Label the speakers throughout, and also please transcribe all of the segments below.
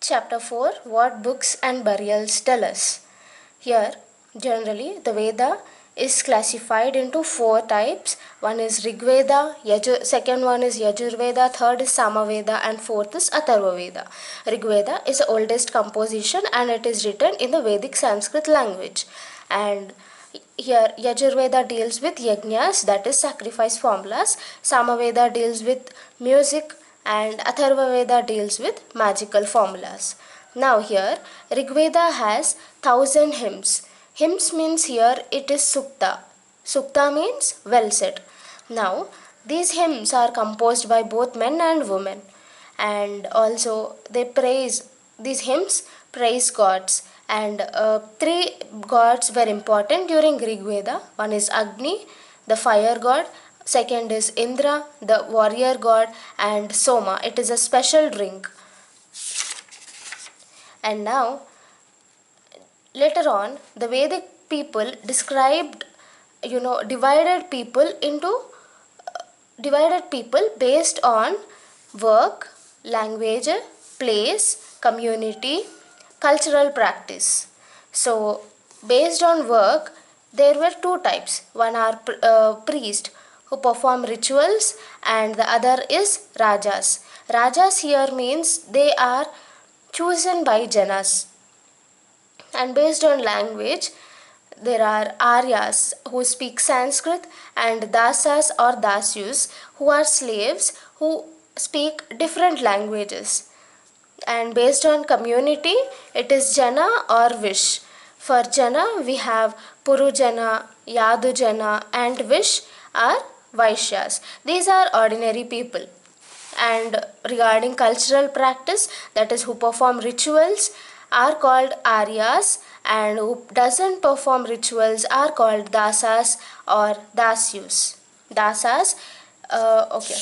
Speaker 1: Chapter 4, What Books and Burials Tell Us. Here, generally, the Veda is classified into 4 types. One is Rig Veda, second one is Yajurveda, third is Samaveda, and fourth is Atharva Veda. Rig Veda is the oldest composition and it is written in the Vedic Sanskrit language. And here Yajurveda deals with yajnas, that is sacrifice formulas. Samaveda deals with music, and Atharva Veda deals with magical formulas. Now here Rigveda has 1000 hymns. Hymns means here it is sukta. Sukta means well said. Now these hymns are composed by both men and women, and also these hymns praise gods, and 3 gods were important during Rigveda. One is Agni, the fire god. Second is Indra, the warrior god, and Soma. It is a special drink. And now, later on, the Vedic people divided people based on work, language, place, community, cultural practice. So, based on work, there were 2 types. One are priest who perform rituals, and the other is rajas. Rajas here means they are chosen by Janas. And based on language, there are Aryas who speak Sanskrit, and Dasas or Dasyus who are slaves who speak different languages. And based on community, it is Jana or Vish. For Jana, we have Purujana, Yadujana, and Vish are Vaishyas. These are ordinary people. And regarding cultural practice, that is who perform rituals are called Aryas, and who doesn't perform rituals are called Dasas or Dasyus. Dasas, okay.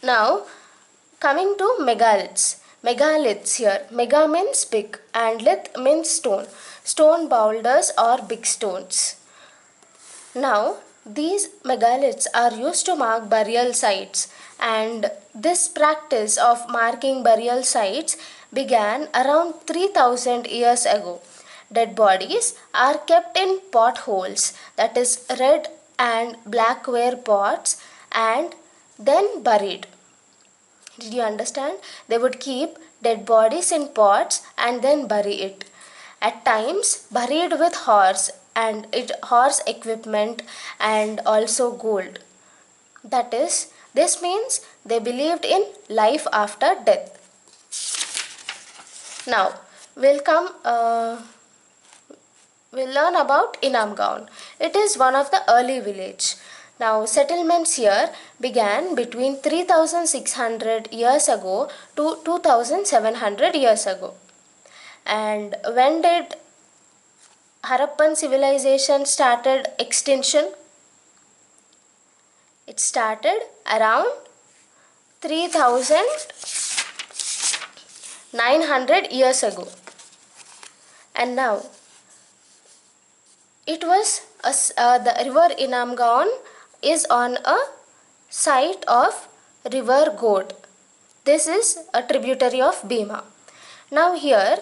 Speaker 1: Now, coming to megaliths. Megaliths here. Mega means big and lith means stone. Stone boulders or big stones. Now, these megaliths are used to mark burial sites, and this practice of marking burial sites began around 3000 years ago. Dead bodies are kept in potholes, that is red and black ware pots, and then buried. Did you understand? They would keep dead bodies in pots and then bury it. At times buried with horse equipment and also gold. That is, this means they believed in life after death. Now we'll learn about Inamgaon. It is one of the early village. Now settlements here began between 3600 years ago to 2700 years ago. And when did Harappan civilization started extinction? It started around 3900 years ago. And now it was the river Inamgaon is on a site of river Gode. This is a tributary of Bhima. Now here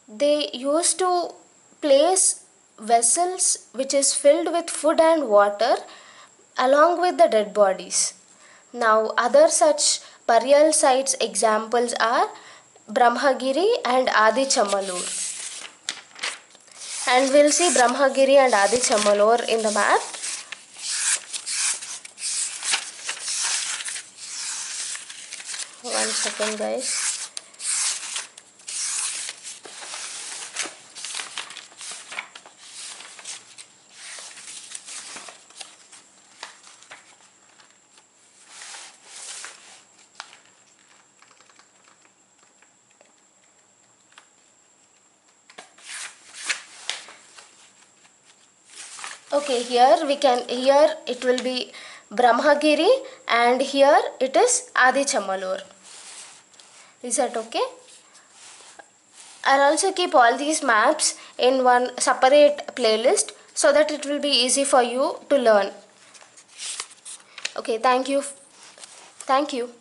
Speaker 1: they used to place vessels which is filled with food and water along with the dead bodies. Now other such burial sites examples are Brahmagiri and Adi Chammalur. And we'll see Brahmagiri and Adi Chammalur in the map. One second, guys. Okay, here it will be Brahmagiri, and here it is Adi Chammalur. Is that okay? I'll also keep all these maps in one separate playlist so that it will be easy for you to learn. Okay, thank you. Thank you.